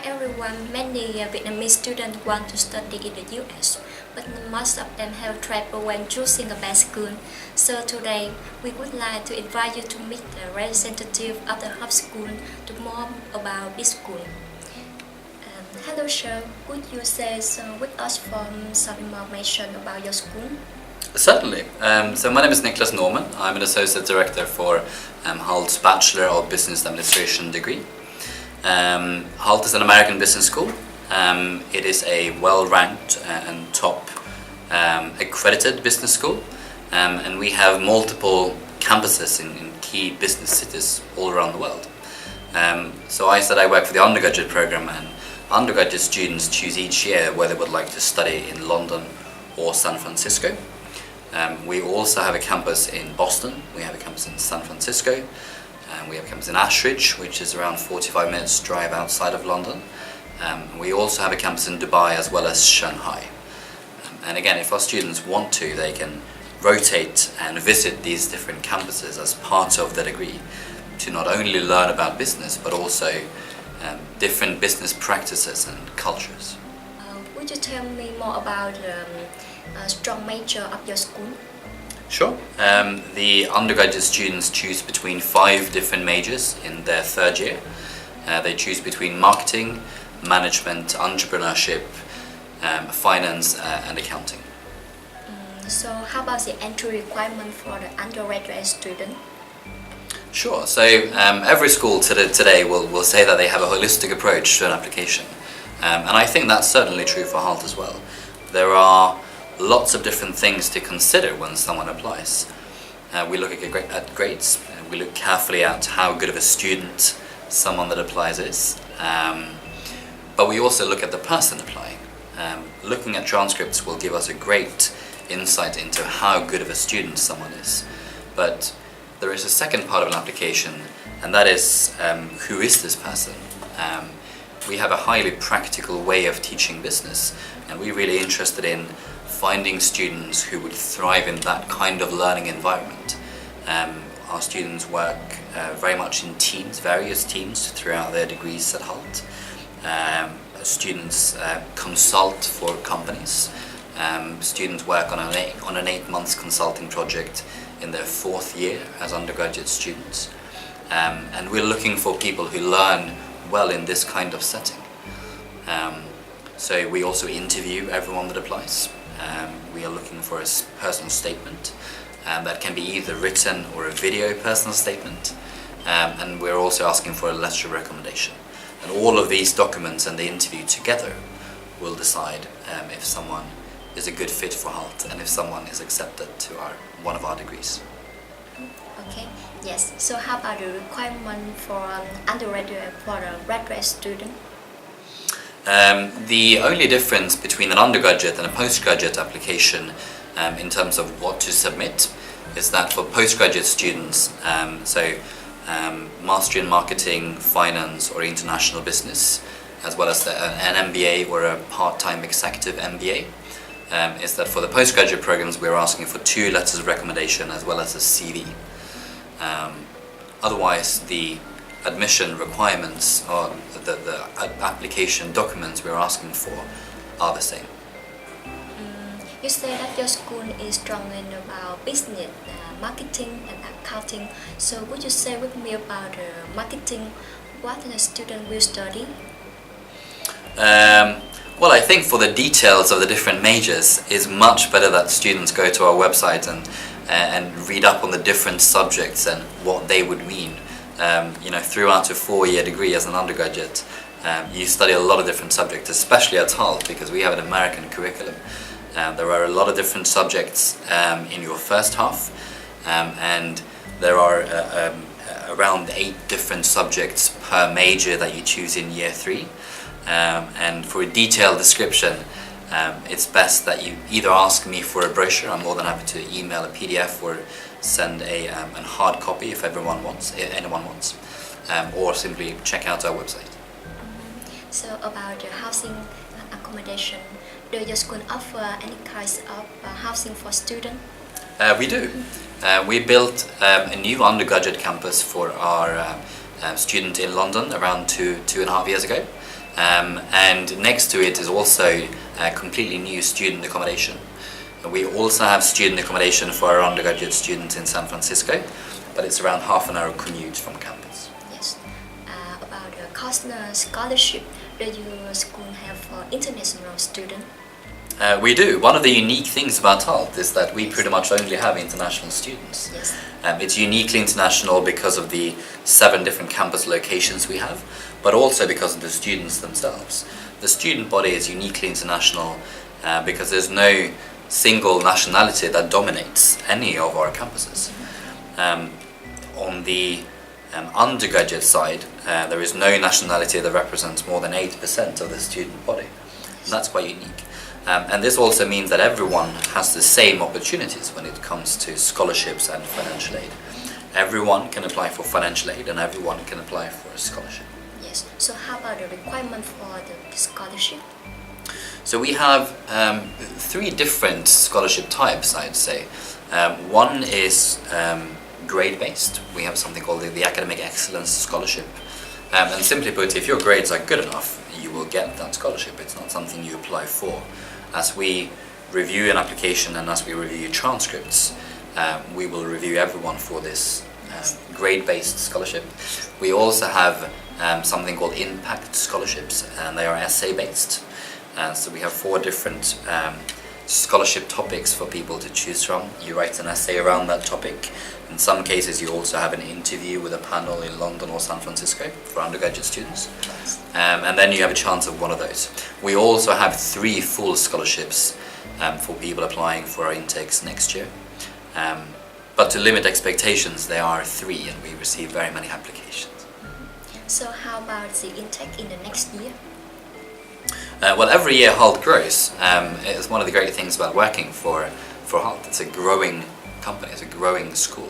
Hi everyone, many Vietnamese students want to study in the US, but most of them have trouble when choosing a best school. So today, we would like to invite you to meet the representative of the HULT school to more about this school. Hello sir, could you say with us from some information about your school? Certainly. So my name is Nicholas Norman. I'm an Associate Director for HULT's Bachelor of Business Administration degree. HULT is an American business school. It is a well-ranked and top accredited business school, and we have multiple campuses in key business cities all around the world. So I said I work for the undergraduate program, and undergraduate students choose each year whether they would like to study in London or San Francisco. We also have a campus in Boston, we have a campus in San Francisco, we have a campus in Ashridge, which is around 45 minutes drive outside of London. We also have a campus in Dubai as well as Shanghai. And again, if our students want to, they can rotate and visit these different campuses as part of their degree to not only learn about business but also different business practices and cultures. Would you tell me more about the strong major of your school? Sure. The undergraduate students choose between 5 different majors in their third year. They choose between marketing, management, entrepreneurship, finance and accounting. So how about the entry requirement for the undergraduate student? Sure. So every school today will say that they have a holistic approach to an application. And I think that's certainly true for HULT as well. There are lots of different things to consider when someone applies. We look at grades, we look carefully at how good of a student someone that applies is, but we also look at the person applying. Looking at transcripts will give us a great insight into how good of a student someone is. But there is a second part of an application, and that is who is this person? We have a highly practical way of teaching business, and we're really interested in finding students who would thrive in that kind of learning environment. Our students work very much in teams, various teams throughout their degrees at HULT. Students consult for companies. Students work on an 8-month consulting project in their 4th year as undergraduate students. And we're looking for people who learn well in this kind of setting. So we also interview everyone that applies. We are looking for a personal statement that can be either written or a video personal statement, and we're also asking for a letter of recommendation. And all of these documents and the interview together will decide if someone is a good fit for HULT and if someone is accepted to one of our degrees. Okay, yes. So how about the requirement for undergraduate for a graduate student? The only difference between an undergraduate and a postgraduate application in terms of what to submit is that for postgraduate students, Mastery in Marketing, Finance or International Business, as well as an MBA or a part-time executive MBA, is that for the postgraduate programs we're asking for 2 letters of recommendation as well as a CV. Otherwise, the admission requirements or the application documents we're asking for are the same. You say that your school is strong in about business, marketing and accounting. So would you say with me about marketing, what the student will study? Well, I think for the details of the different majors, it's much better that students go to our website and read up on the different subjects and what they would mean. Throughout a 4-year degree as an undergraduate, you study a lot of different subjects, especially at HULT, because we have an American curriculum. There are a lot of different subjects in your first half, and there are around 8 different subjects per major that you choose in year 3. And for a detailed description, it's best that you either ask me for a brochure. I'm more than happy to email a PDF or send a hard copy if anyone wants, or simply check out our website. So about the housing accommodation, do your school offer any kinds of housing for students? We do. We built a new undergraduate campus for our student in London around 2.5 years ago. And next to it is also completely new student accommodation. We also have student accommodation for our undergraduate students in San Francisco, but it's around half an hour commute from campus. Yes. About the cost scholarship, do your school have for international students? We do. One of the unique things about HULT is that we pretty much only have international students. Yes. It's uniquely international because of the 7 different campus locations we have, but also because of the students themselves. The student body is uniquely international because there's no single nationality that dominates any of our campuses. On the undergraduate side, there is no nationality that represents more than 8% of the student body. And that's quite unique. And this also means that everyone has the same opportunities when it comes to scholarships and financial aid. Everyone can apply for financial aid and everyone can apply for a scholarship. Yes. So how about the requirement for the scholarship? So we have 3 different scholarship types, I'd say. One is grade-based. We have something called the Academic Excellence Scholarship. And simply put, if your grades are good enough, you will get that scholarship. It's not something you apply for. As we review an application and as we review transcripts, we will review everyone for this grade-based scholarship. We also have something called impact scholarships, and they are essay-based. So we have 4 different scholarship topics for people to choose from. You write an essay around that topic. In some cases you also have an interview with a panel in London or San Francisco for undergraduate students. And then you have a chance of one of those. We also have 3 full scholarships for people applying for our intakes next year. But to limit expectations, there are 3 and we receive very many applications. So how about the intake in the next year? Well, every year HULT grows. It's one of the great things about working for HULT. It's a growing company, it's a growing school,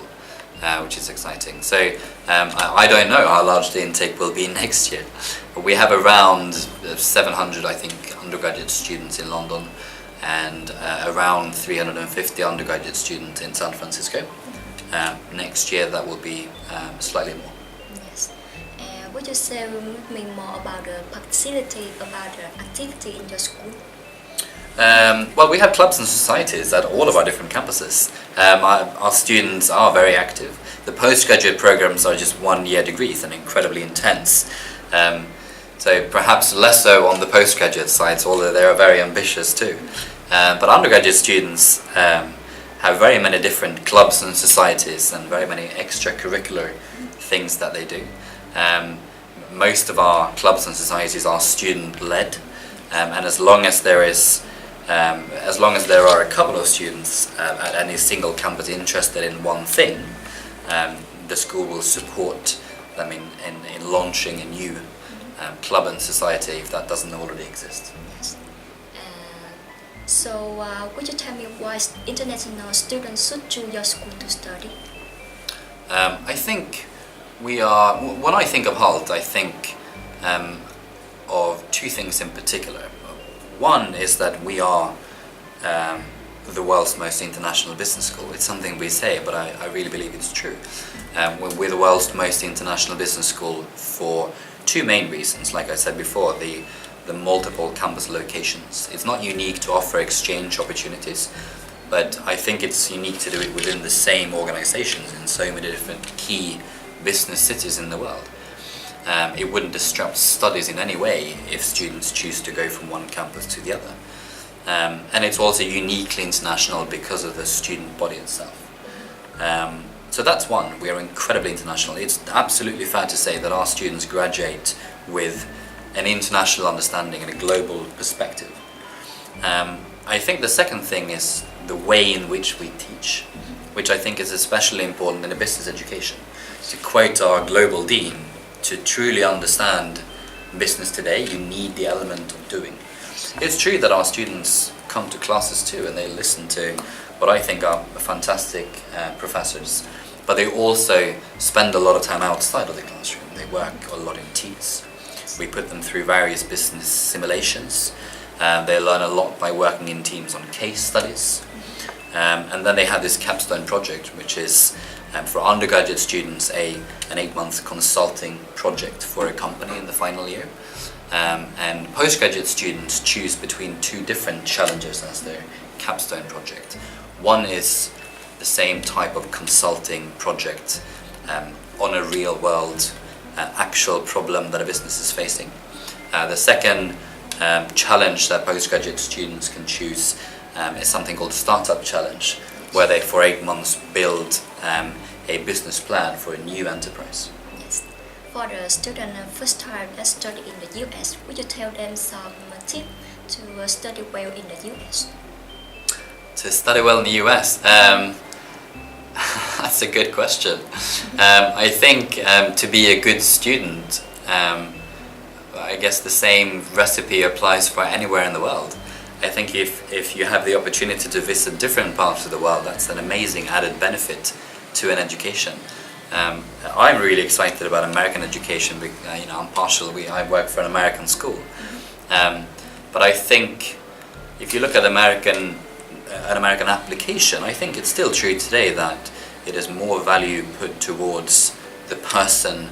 which is exciting. So I don't know how large the intake will be next year. But we have around 700, I think, undergraduate students in London and around 350 undergraduate students in San Francisco. Next year that will be slightly more. Yes. Would you say with me more about the facility, about the activity in your school? Well, we have clubs and societies at all of our different campuses. Our students are very active. The postgraduate programs are just 1-year degrees and incredibly intense. So perhaps less so on the postgraduate sides, although they are very ambitious too. But undergraduate students have very many different clubs and societies and very many extracurricular things that they do. Most of our clubs and societies are student-led, and as long as there are a couple of students at any single campus interested in one thing, the school will support them in launching a new club and society if that doesn't already exist. Yes. So would you tell me why international students should choose your school to study? I think when I think of HULT, I think of 2 things in particular. One is that we are the world's most international business school. It's something we say, but I really believe it's true. We're the world's most international business school for 2 main reasons. Like I said before, the multiple campus locations. It's not unique to offer exchange opportunities, but I think it's unique to do it within the same organizations in so many different key business cities in the world. It wouldn't disrupt studies in any way if students choose to go from one campus to the other. And it's also uniquely international because of the student body itself. So that's one, we are incredibly international. It's absolutely fair to say that our students graduate with an international understanding and a global perspective. I think the second thing is the way in which we teach, which I think is especially important in a business education. To quote our global dean, to truly understand business today, you need the element of doing. It's true that our students come to classes too and they listen to what I think are fantastic professors, but they also spend a lot of time outside of the classroom. They work a lot in teams. We put them through various business simulations. They learn a lot by working in teams on case studies. And then they have this capstone project, which is for undergraduate students an 8-month consulting project for a company in the final year. and postgraduate students choose between two different challenges as their capstone project. One is the same type of consulting project on a real world actual problem that a business is facing. The second challenge that postgraduate students can choose is something called Startup Challenge, where they for 8 months build a business plan for a new enterprise. Yes. For the student first time that study in the US, would you tell them some tips to study well in the US? To study well in the US? That's a good question. I think to be a good student, I guess the same recipe applies for anywhere in the world. I think if you have the opportunity to visit different parts of the world, that's an amazing added benefit to an education. I'm really excited about American education. I'm partial. I work for an American school, but I think if you look at an American application, I think it's still true today that it is more value put towards the person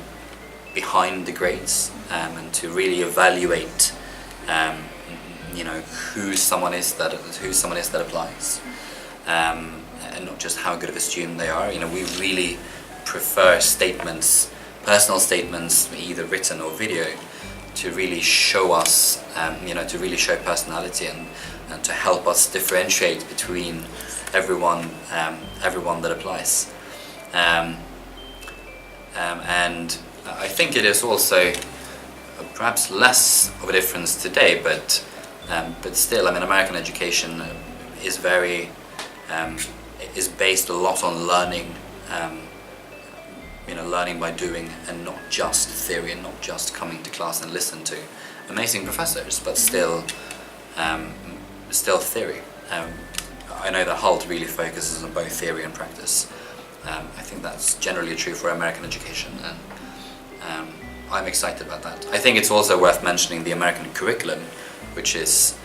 behind the grades, and to really evaluate who someone is that applies, and not just how good of a student they are. We really prefer statements, personal statements, either written or video, to really show us, to really show personality and to help us differentiate between everyone that applies. And I think it is also perhaps less of a difference today, but still, American education is is based a lot on learning, learning by doing, and not just theory, and not just coming to class and listen to amazing professors, but still theory. I know that HULT really focuses on both theory and practice. I think that's generally true for American education, and I'm excited about that. I think it's also worth mentioning the American curriculum, which is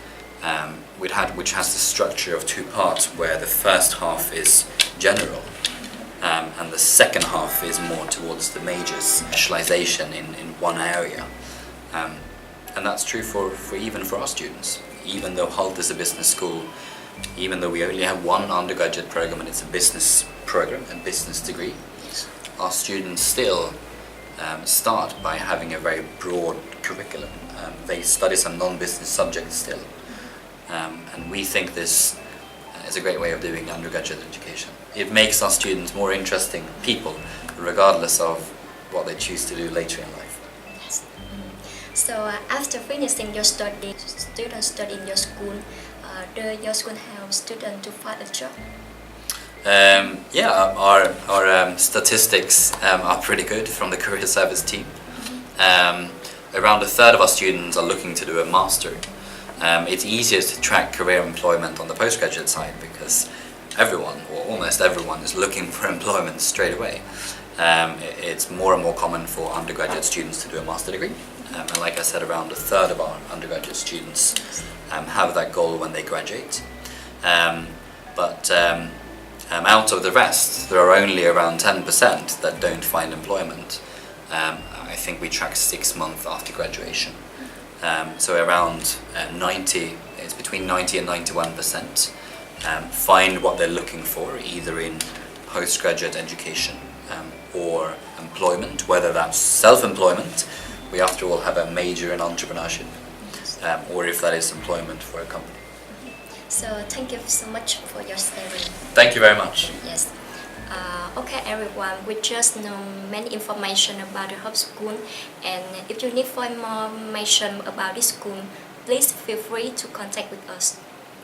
which has the structure of 2 parts, where the first half is general, and the second half is more towards the majors, specialization in one area. And that's true even for our students. Even though HULT is a business school, even though we only have one undergraduate program and it's a business program and business degree, our students still start by having a very broad curriculum. They study some non-business subjects still. And we think this is a great way of doing undergraduate education. It makes our students more interesting people, regardless of what they choose to do later in life. Yes. So after finishing your study, students study in your school, does your school help students to find a job? Our statistics are pretty good from the career service team. Around a third of our students are looking to do a master. It's easier to track career employment on the postgraduate side because everyone, or almost everyone, is looking for employment straight away. It's more and more common for undergraduate students to do a master degree. And like I said, around a third of our undergraduate students have that goal when they graduate. But out of the rest, there are only around 10% that don't find employment. I think we track 6 months after graduation. So around 90, it's between 90 and 91% find what they're looking for, either in postgraduate education or employment, whether that's self-employment. We after all have a major in entrepreneurship, or if that is employment for a company. So thank you so much for your sharing. Thank you very much. Yes. Okay everyone, we just know many information about the HULT school, and if you need for more information about this school, please feel free to contact with us.